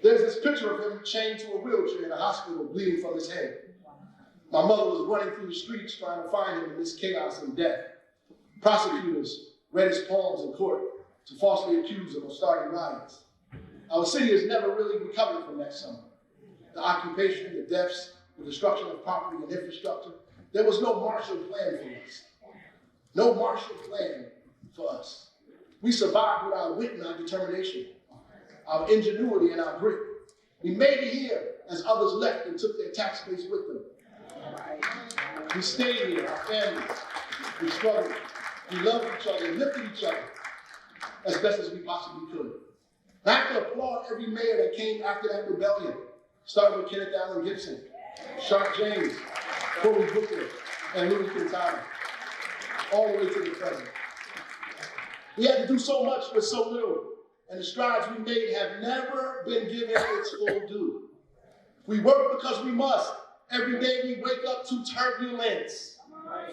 There's this picture of him chained to a wheelchair in a hospital, bleeding from his head. My mother was running through the streets trying to find him in this chaos and death. Prosecutors read his poems in court to falsely accuse him of starting riots. Our city has never really recovered from that summer. The occupation, the deaths, the destruction of property and infrastructure. There was no Marshall Plan for us. No Marshall Plan for us. We survived with our wit and our determination, our ingenuity and our grit. We made it here as others left and took their tax base with them. We stayed here, our families. We struggled. We loved each other and lifted each other as best as we possibly could. And I have to applaud every mayor that came after that rebellion, starting with Kenneth Allen Gibson, Sharp James, Cory Booker, and Louis Quintana. all the way to the present. We had to do so much with so little, and the strides we made have never been given its full due. We work because we must. Every day we wake up to turbulence,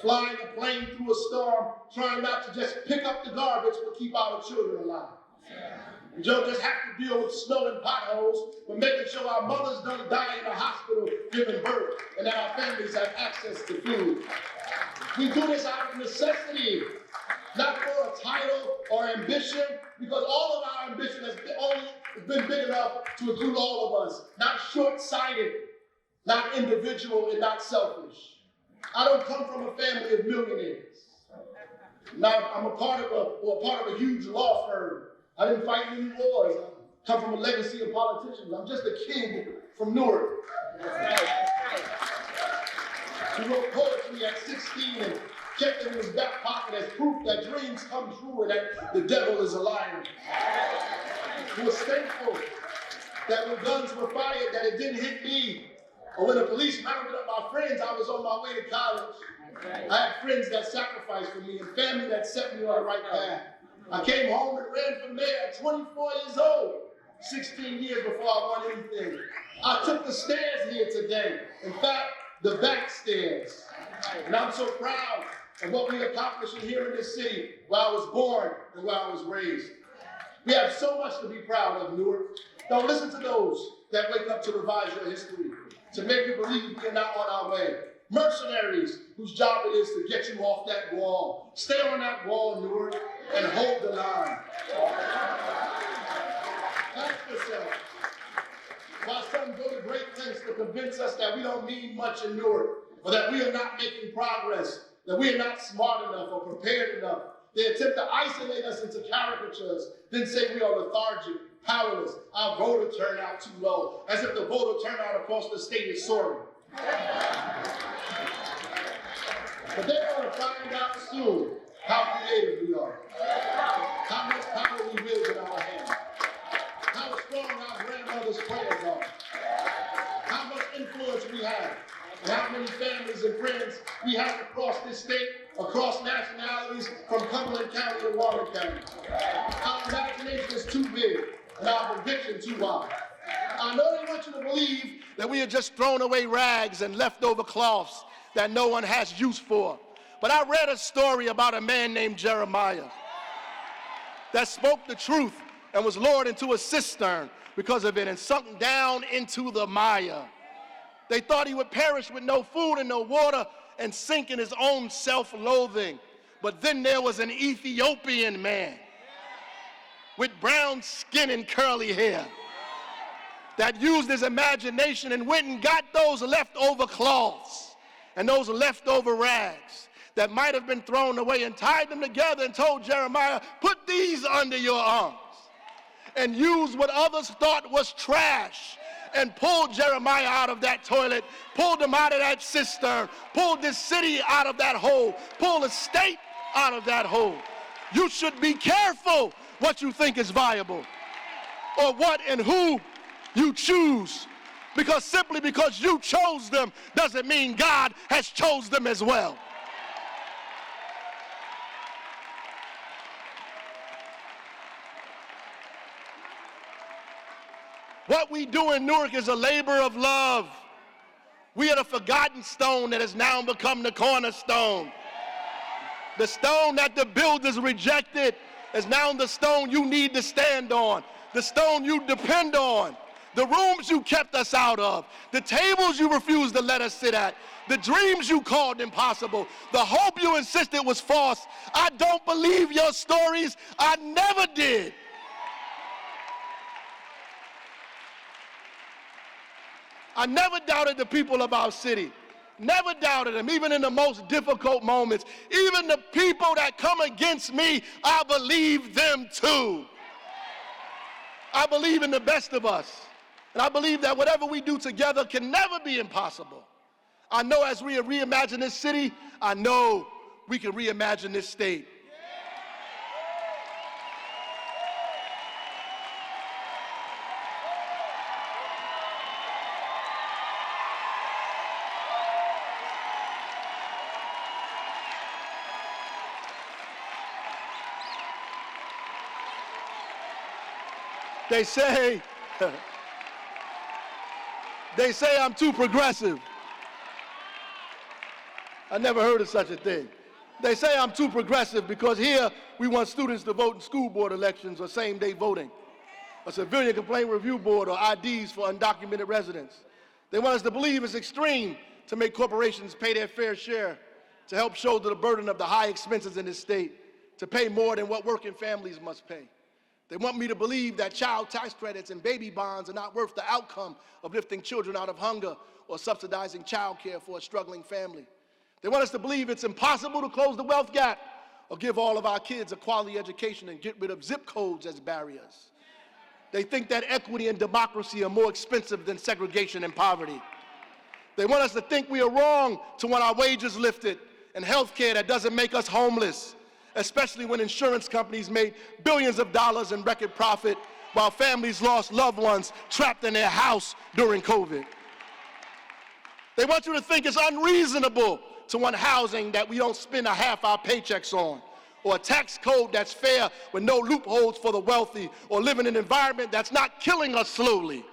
flying a plane through a storm, trying not to just pick up the garbage but keep our children alive. We don't just have to deal with snow and potholes, but making sure our mothers don't die in a hospital giving birth and that our families have access to food. We do this out of necessity, not for a title or ambition, because all of our ambition has been big enough to include all of us, not short-sighted, not individual, and not selfish. I don't come from a family of millionaires. Now, I'm a part of a huge law firm. I didn't fight any wars. I come from a legacy of politicians. I'm just a kid from Newark. He wrote poetry at 16 and kept it in his back pocket as proof that dreams come true and that the devil is a liar. He was thankful that when guns were fired, that it didn't hit me. Or when the police rounded up my friends, I was on my way to college. I had friends that sacrificed for me and family that set me on the right path. I came home and ran for mayor at 24 years old, 16 years before I won anything. I took the stairs here today. In fact, the back stairs. And I'm so proud of what we accomplished here in this city where I was born and where I was raised. We have so much to be proud of, Newark. Don't listen to those that wake up to revise your history, to make you believe we are not on our way. Mercenaries whose job it is to get you off that wall. Stay on that wall, Newark, and hold the line. Ask yourself, why some go to great lengths to convince us that we don't mean much in Newark, or that we are not making progress, that we are not smart enough or prepared enough. They attempt to isolate us into caricatures, then say we are lethargic, powerless, our voter turnout too low, as if the voter turnout across the state is soaring. But they're going to find out soon how creative we are, how much power we wield in our hands, how strong our grandmother's prayers are, how much influence we have, and how many families and friends we have across this state, across nationalities, from Cumberland County to Warren County. Our imagination is too big, and our conviction too wide. I know they want you to believe that we are just thrown away rags and leftover cloths that no one has use for. But I read a story about a man named Jeremiah that spoke the truth and was lowered into a cistern because of it and sunk down into the mire. They thought he would perish with no food and no water and sink in his own self-loathing. But then there was an Ethiopian man with brown skin and curly hair that used his imagination and went and got those leftover cloths and those leftover rags that might have been thrown away and tied them together and told Jeremiah, put these under your arms, and used what others thought was trash and pulled Jeremiah out of that toilet, pulled him out of that cistern, pulled this city out of that hole, pulled the state out of that hole. You should be careful what you think is viable or what and who you choose, because simply because you chose them doesn't mean God has chose them as well. What we do in Newark is a labor of love. We are the forgotten stone that has now become the cornerstone. The stone that the builders rejected is now the stone you need to stand on, the stone you depend on. The rooms you kept us out of, the tables you refused to let us sit at, the dreams you called impossible, the hope you insisted was false. I don't believe your stories. I never did. I never doubted the people of our city. Never doubted them, even in the most difficult moments. Even the people that come against me, I believe them too. I believe in the best of us. And I believe that whatever we do together can never be impossible. I know as we reimagine this city, I know we can reimagine this state. They say, they say I'm too progressive. I never heard of such a thing. They say I'm too progressive because here we want students to vote in school board elections or same-day voting, a civilian complaint review board, or IDs for undocumented residents. They want us to believe it's extreme to make corporations pay their fair share to help shoulder the burden of the high expenses in this state, to pay more than what working families must pay. They want me to believe that child tax credits and baby bonds are not worth the outcome of lifting children out of hunger or subsidizing child care for a struggling family. They want us to believe it's impossible to close the wealth gap or give all of our kids a quality education and get rid of zip codes as barriers. They think that equity and democracy are more expensive than segregation and poverty. They want us to think we are wrong to want our wages lifted and health care that doesn't make us homeless, especially when insurance companies made billions of dollars in record profit while families lost loved ones trapped in their house during COVID. They want you to think it's unreasonable to want housing that we don't spend a half our paychecks on, or a tax code that's fair with no loopholes for the wealthy, or live in an environment that's not killing us slowly.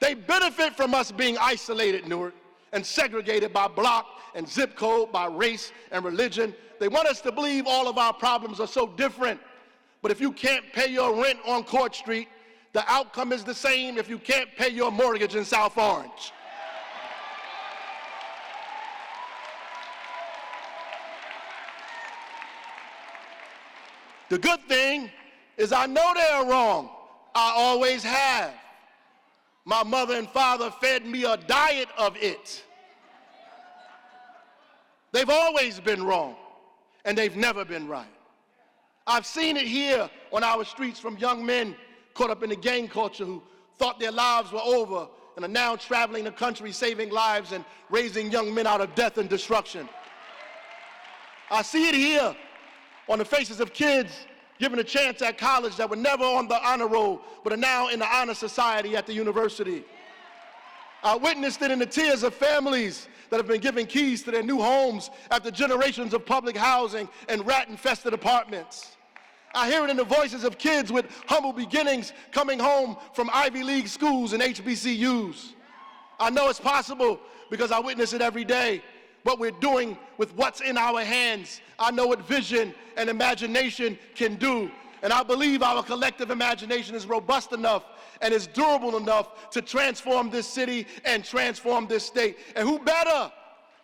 They benefit from us being isolated, Newark, and segregated by block and zip code, by race and religion. They want us to believe all of our problems are so different. But if you can't pay your rent on Court Street, the outcome is the same if you can't pay your mortgage in South Orange. The good thing is I know they're wrong. I always have. My mother and father fed me a diet of it. They've always been wrong, and they've never been right. I've seen it here on our streets from young men caught up in the gang culture who thought their lives were over and are now traveling the country saving lives and raising young men out of death and destruction. I see it here on the faces of kids given a chance at college that were never on the honor roll but are now in the honor society at the university. I witnessed it in the tears of families that have been given keys to their new homes after generations of public housing and rat-infested apartments. I hear it in the voices of kids with humble beginnings coming home from Ivy League schools and HBCUs. I know it's possible because I witness it every day. What we're doing with what's in our hands. I know what vision and imagination can do. And I believe our collective imagination is robust enough and is durable enough to transform this city and transform this state. And who better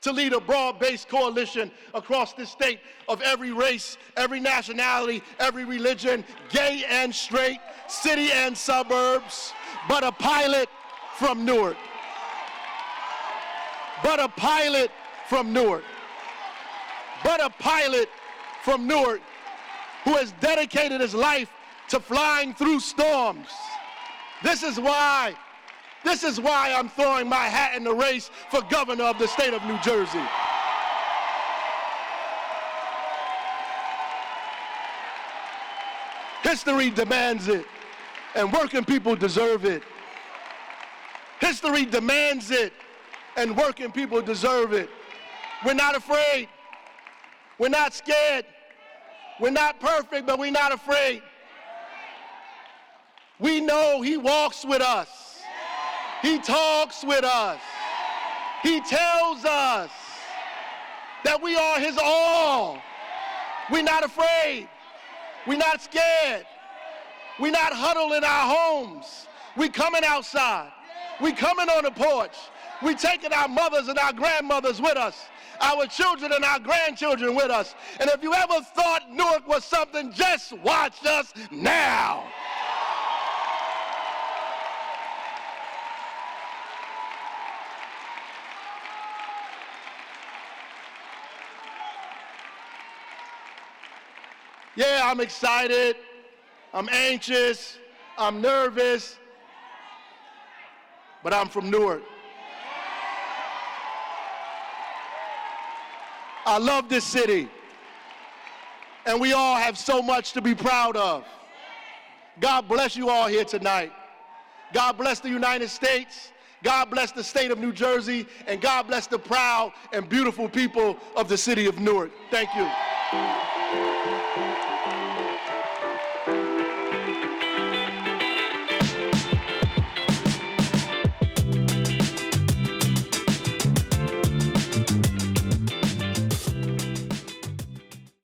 to lead a broad-based coalition across this state of every race, every nationality, every religion, gay and straight, city and suburbs, but a pilot from Newark. But a pilot from Newark. But a pilot from Newark who has dedicated his life to flying through storms. This is why I'm throwing my hat in the race for governor of the state of New Jersey. History demands it, and working people deserve it. History demands it, and working people deserve it. We're not afraid. We're not scared. We're not perfect, but we're not afraid. We know he walks with us. He talks with us. He tells us that we are his all. We're not afraid. We're not scared. We're not huddled in our homes. We're coming outside. We're coming on the porch. We're taking our mothers and our grandmothers with us, our children and our grandchildren with us. And if you ever thought Newark was something, just watch us now. Yeah, I'm excited, I'm anxious, I'm nervous, but I'm from Newark. I love this city, and we all have so much to be proud of. God bless you all here tonight. God bless the United States. God bless the state of New Jersey, and God bless the proud and beautiful people of the city of Newark. Thank you.